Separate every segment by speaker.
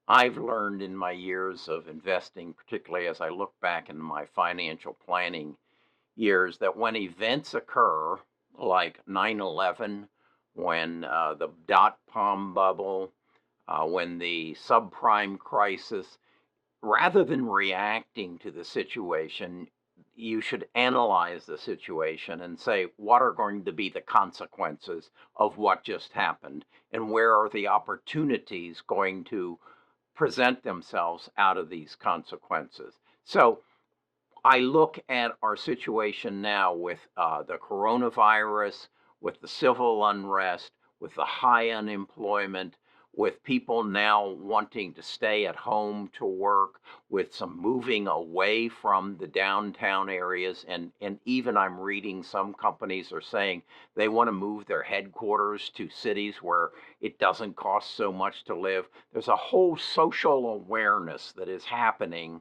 Speaker 1: I've learned in my years of investing, particularly as I look back in my financial planning years, that when events occur like 9/11, when the dot-com bubble, when the subprime crisis, rather than reacting to the situation, you should analyze the situation and say, what are going to be the consequences of what just happened? And where are the opportunities going to present themselves out of these consequences? So I look at our situation now with the coronavirus, with the civil unrest, with the high unemployment, with people now wanting to stay at home to work, with some moving away from the downtown areas. And even I'm reading some companies are saying they want to move their headquarters to cities where it doesn't cost so much to live. There's a whole social awareness that is happening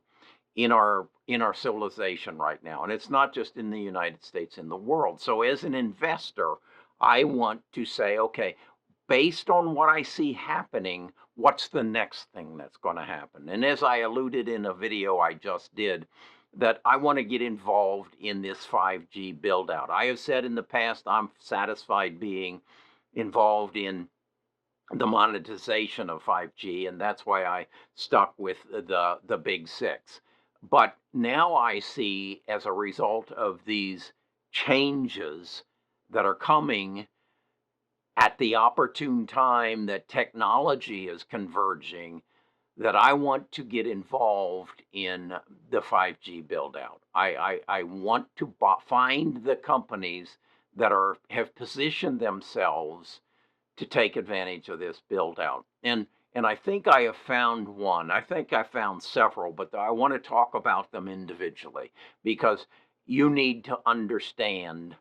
Speaker 1: in our civilization right now, and it's not just in the United States, in the world. So as an investor, I want to say, okay, based on what I see happening, what's the next thing that's going to happen? And as I alluded in a video I just did, that I want to get involved in this 5G build out. I have said in the past I'm satisfied being involved in the monetization of 5G, and that's why I stuck with the big six. But now I see, as a result of these changes that are coming at the opportune time that technology is converging, that I want to get involved in the 5G build out. I want to find the companies that have positioned themselves to take advantage of this build out. And I think I have found one. I think I found several, but I want to talk about them individually because you need to understand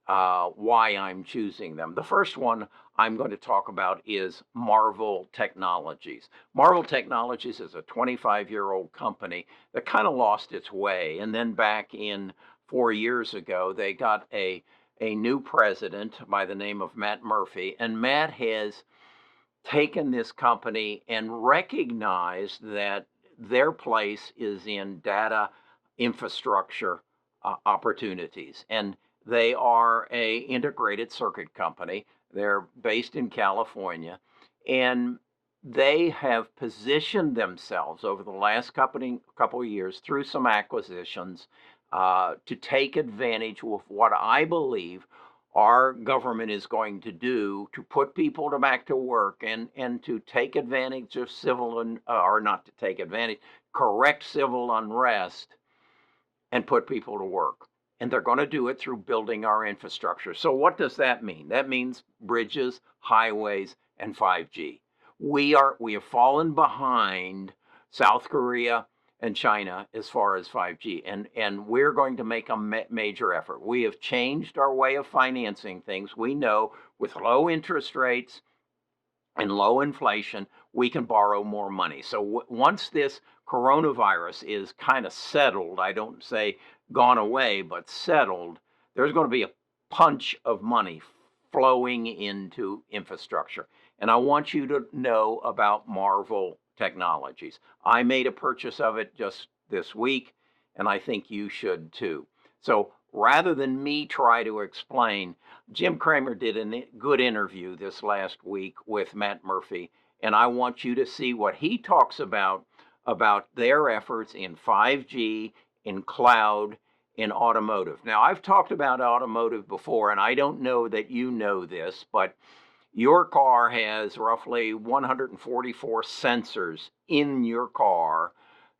Speaker 1: why I'm choosing them. The first one I'm going to talk about is Marvell Technologies. Marvell Technologies is a 25-year-old company that kind of lost its way. And then back in 4 years ago, they got a new president by the name of Matt Murphy. And Matt has taken this company and recognized that their place is in data infrastructure opportunities. And they are a integrated circuit company. They're based in California, and they have positioned themselves over the last couple of years through some acquisitions to take advantage of what I believe our government is going to do to put people back to work and to take advantage of or not to take advantage, correct civil unrest and put people to work. And they're going to do it through building our infrastructure. So what does that mean? That means bridges, highways, and 5G. We have fallen behind South Korea and China as far as 5G, and we're going to make a major effort. We have changed our way of financing things. We know with low interest rates and low inflation, we can borrow more money. So once this coronavirus is kind of settled, I don't say gone away, but settled, there's going to be a punch of money flowing into infrastructure. And I want you to know about Marvell Technologies. I made a purchase of it just this week, and I think you should too. So rather than me try to explain, Jim Cramer did a good interview this last week with Matt Murphy, and I want you to see what he talks about their efforts in 5G, in cloud, in automotive. Now, I've talked about automotive before, and I don't know that you know this, but your car has roughly 144 sensors in your car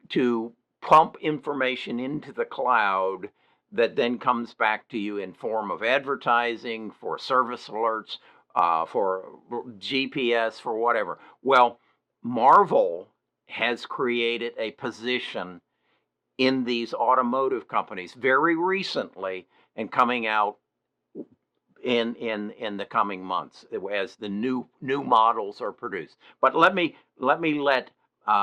Speaker 1: to pump information into the cloud that then comes back to you in form of advertising, for service alerts, for GPS, for whatever. Well, Marvell has created a position in these automotive companies very recently and coming out in the coming months as the new models are produced. But let me let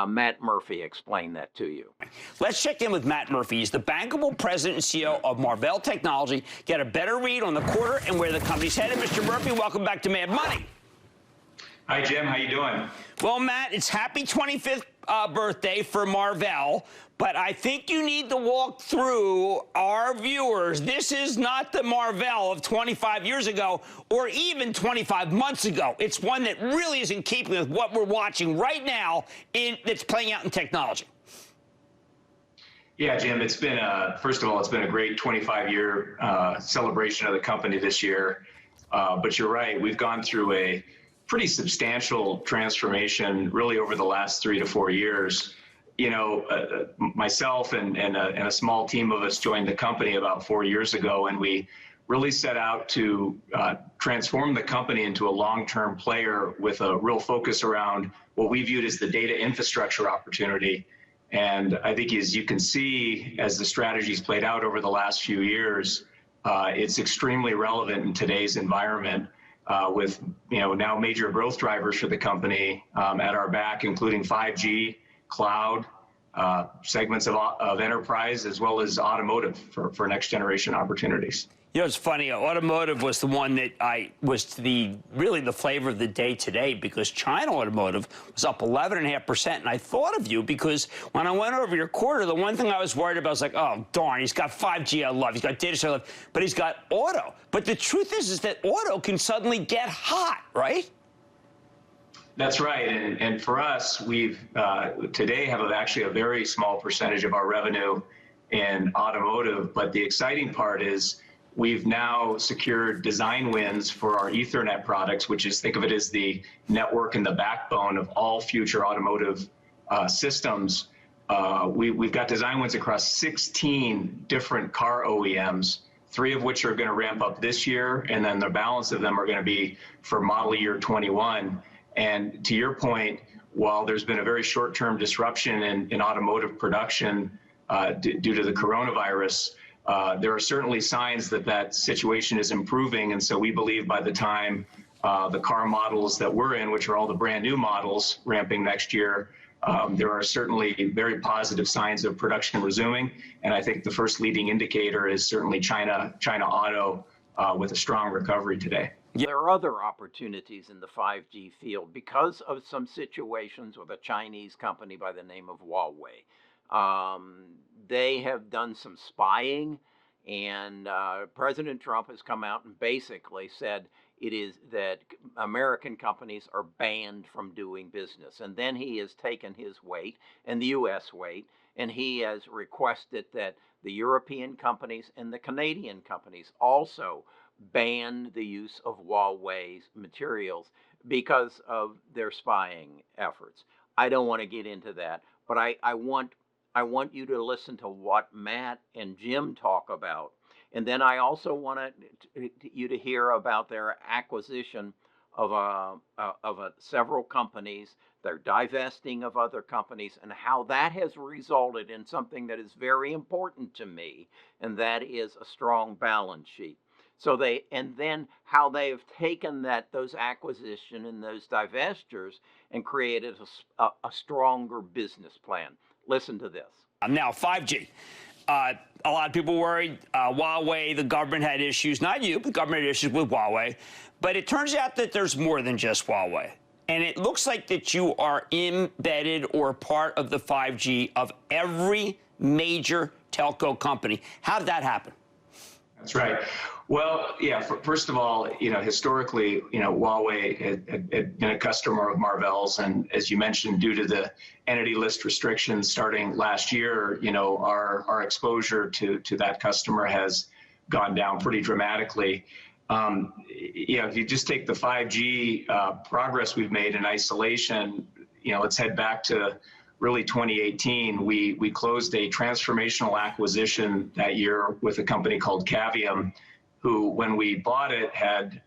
Speaker 1: Matt Murphy explain that to you.
Speaker 2: Let's check in with Matt Murphy. He's the bankable president and CEO of Marvell Technology. Get a better read on the quarter and where the company's headed. Mr. Murphy, welcome back to Mad Money.
Speaker 3: Hi, Jim. How you doing?
Speaker 2: Well, Matt, it's happy 25th birthday for Marvell, but I think you need to walk through our viewers. This is not the Marvell of 25 years ago or even 25 months ago. It's one that really is in keeping with what we're watching right now that's playing out in technology.
Speaker 3: Yeah, Jim, it's been first of all, it's been a great 25-year celebration of the company this year. But you're right, we've gone through a pretty substantial transformation really over the last 3 to 4 years. You know, myself and a small team of us joined the company about 4 years ago, and we really set out to transform the company into a long-term player with a real focus around what we viewed as the data infrastructure opportunity. And I think, as you can see, as the strategy's played out over the last few years, it's extremely relevant in today's environment, with now major growth drivers for the company at our back, including 5G, cloud, segments of enterprise, as well as automotive for next generation opportunities.
Speaker 2: You know, it's funny. Automotive was the one that was really the flavor of the day today, because China automotive was up 11.5%. And I thought of you because when I went over your quarter, the one thing I was worried about was like, oh, darn, he's got 5G I love, he's got data center I love, but he's got auto. But the truth is that auto can suddenly get hot, right?
Speaker 3: That's right. And for us, we've today have actually a very small percentage of our revenue in automotive. But the exciting part is, we've now secured design wins for our Ethernet products, which is, think of it as the network and the backbone of all future automotive systems. We've got design wins across 16 different car OEMs, 3 of which are going to ramp up this year, and then the balance of them are going to be for model year 21. And to your point, while there's been a very short-term disruption in automotive production due to the coronavirus, there are certainly signs that that situation is improving. And so we believe by the time the car models that we're in, which are all the brand new models ramping next year, there are certainly very positive signs of production resuming. And I think the first leading indicator is certainly China auto with a strong recovery today.
Speaker 1: There are other opportunities in the 5G field because of some situations with a Chinese company by the name of Huawei. They have done some spying, and President Trump has come out and basically said it is that American companies are banned from doing business. And then he has taken his weight and the U.S. weight, and he has requested that the European companies and the Canadian companies also ban the use of Huawei's materials because of their spying efforts. I don't want to get into that, but I want you to listen to what Matt and Jim talk about. And then I also want you to hear about their acquisition of several companies. They're divesting of other companies, and how that has resulted in something that is very important to me, and that is a strong balance sheet. So and then how they have taken those acquisition and those divestitures and created a stronger business plan. Listen to this.
Speaker 2: Now, 5G. A lot of people worried Huawei, the government had issues. Not you, but the government had issues with Huawei. But it turns out that there's more than just Huawei. And it looks like that you are embedded or part of the 5G of every major telco company. How did that happen?
Speaker 3: That's right. Well, yeah, first of all, historically, Huawei had been a customer of Marvell's. And as you mentioned, due to the entity list restrictions starting last year, our exposure to that customer has gone down pretty dramatically. If you just take the 5G progress we've made in isolation, let's head back to really 2018. We closed a transformational acquisition that year with a company called Cavium, who, when we bought it, had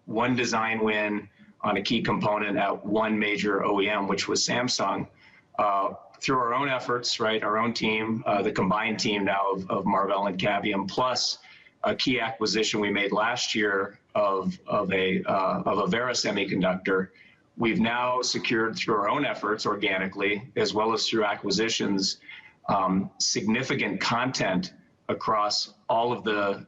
Speaker 3: one design win on a key component at one major OEM, which was Samsung. Through our own efforts, right, our own team, the combined team now of Marvell and Cavium, plus a key acquisition we made last year of a Vera Semiconductor, we've now secured through our own efforts organically, as well as through acquisitions, significant content across all of the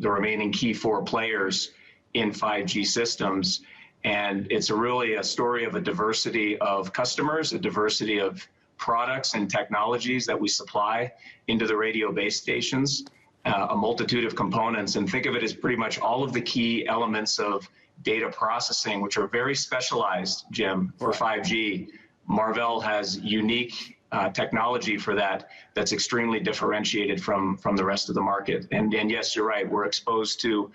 Speaker 3: remaining key 4 players in 5G systems. And it's really a story of a diversity of customers, a diversity of products and technologies that we supply into the radio base stations, a multitude of components. And think of it as pretty much all of the key elements of data processing, which are very specialized, Jim, for 5G. Marvell has unique technology for that that's extremely differentiated from the rest of the market. And yes, you're right, we're exposed to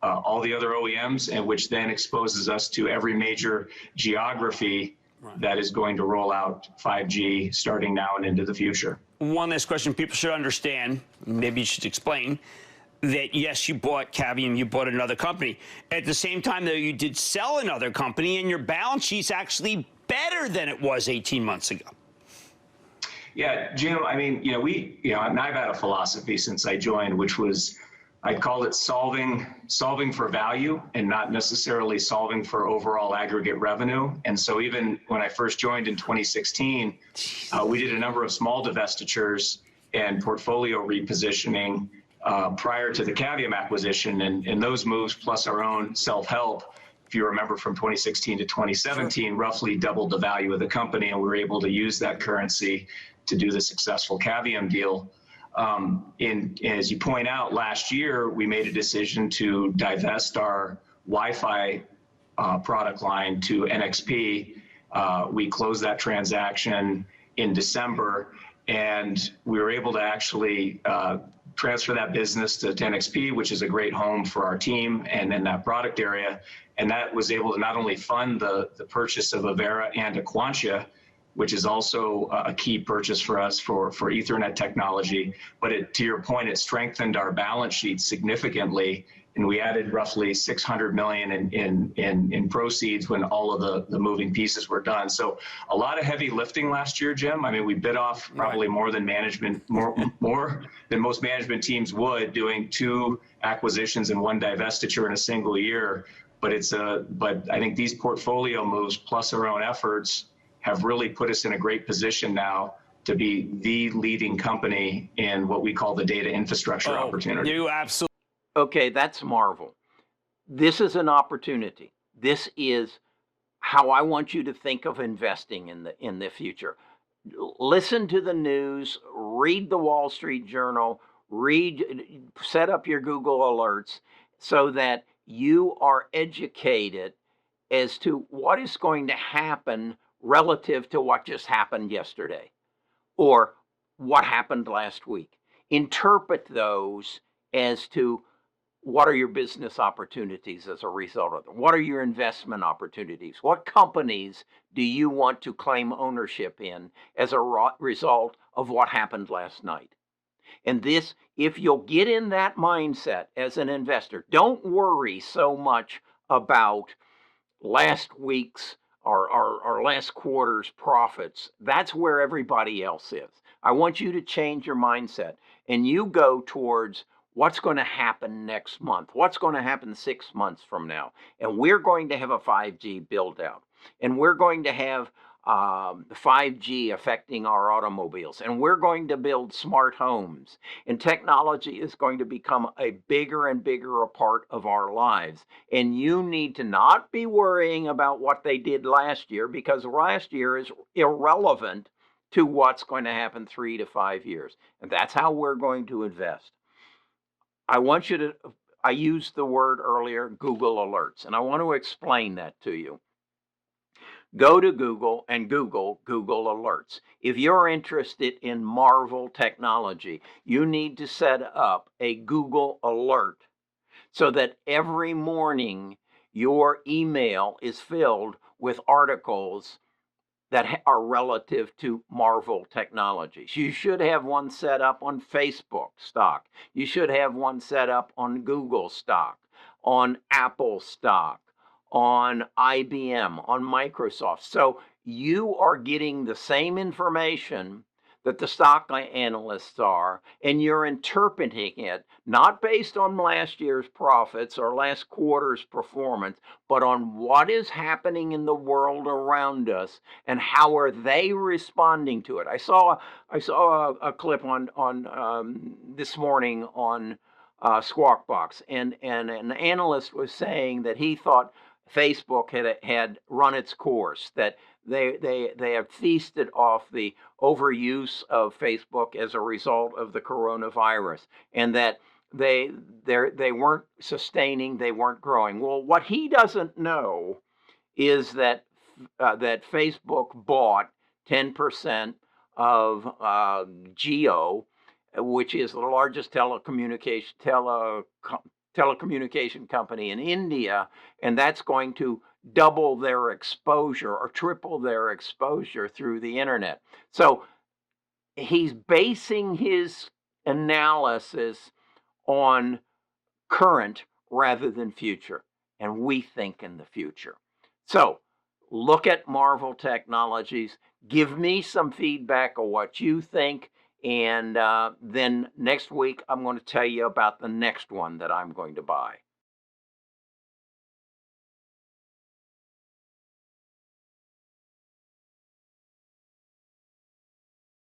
Speaker 3: all the other OEMs, and which then exposes us to every major geography that is going to roll out 5G starting now and into the future.
Speaker 2: One last question people should understand, maybe you should explain, that yes, you bought Cavium, you bought another company. At the same time, though, you did sell another company, and your balance sheet's actually better than it was 18 months ago.
Speaker 3: Yeah, Jim, I mean, and I've had a philosophy since I joined, which was, I'd call it solving for value and not necessarily solving for overall aggregate revenue. And so even when I first joined in 2016, we did a number of small divestitures and portfolio repositioning prior to the Cavium acquisition. And those moves, plus our own self-help, if you remember from 2016 to 2017, roughly doubled the value of the company. And we were able to use that currency to do the successful Cavium deal. As you point out, last year, we made a decision to divest our Wi-Fi product line to NXP. We closed that transaction in December, and we were able to actually transfer that business to NXP, which is a great home for our team and in that product area. And that was able to not only fund the purchase of Avera and Aquantia, which is also a key purchase for us for Ethernet technology. But to your point, it strengthened our balance sheet significantly, and we added roughly $600 million in proceeds when all of the moving pieces were done. So a lot of heavy lifting last year, Jim. I mean, we bit off probably more than more than most management teams would, doing 2 acquisitions and 1 divestiture in a single year. But I think these portfolio moves plus our own efforts have really put us in a great position now to be the leading company in what we call the data infrastructure opportunity.
Speaker 2: You absolutely.
Speaker 1: Okay, that's Marvell. This is an opportunity. This is how I want you to think of investing in the future. Listen to the news, read the Wall Street Journal, set up your Google alerts so that you are educated as to what is going to happen relative to what just happened yesterday or what happened last week. Interpret those as to what are your business opportunities as a result of them? What are your investment opportunities? What companies do you want to claim ownership in as a result of what happened last night? And this, if you'll get in that mindset as an investor, don't worry so much about last week's or last quarter's profits. That's where everybody else is. I want you to change your mindset and you go towards what's going to happen next month, what's going to happen 6 months from now. And we're going to have a 5G build out, and we're going to have 5G affecting our automobiles, and we're going to build smart homes, and technology is going to become a bigger and bigger a part of our lives. And you need to not be worrying about what they did last year, because last year is irrelevant to what's going to happen 3 to 5 years. And that's how we're going to invest. I used the word earlier, Google Alerts, and I want to explain that to you. Go to Google and Google Alerts. If you're interested in Marvell Technology, you need to set up a Google Alert so that every morning your email is filled with articles that are relative to Marvell Technologies. You should have one set up on Facebook stock. You should have one set up on Google stock, on Apple stock, on IBM, on Microsoft. So you are getting the same information that the stock analysts are, and you're interpreting it not based on last year's profits or last quarter's performance, but on what is happening in the world around us and how are they responding to it. I saw a clip on this morning on Squawk Box, and an analyst was saying that he thought Facebook had run its course, that they have feasted off the overuse of Facebook as a result of the coronavirus, and that they weren't sustaining, they weren't growing. Well, what he doesn't know is that Facebook bought 10% of Geo, which is the largest telecommunication company in India, and that's going to double their exposure or triple their exposure through the internet. So he's basing his analysis on current rather than future, and we think in the future. So look at Marvell Technologies, give me some feedback of what you think, and then next week I'm going to tell you about the next one that I'm going to buy.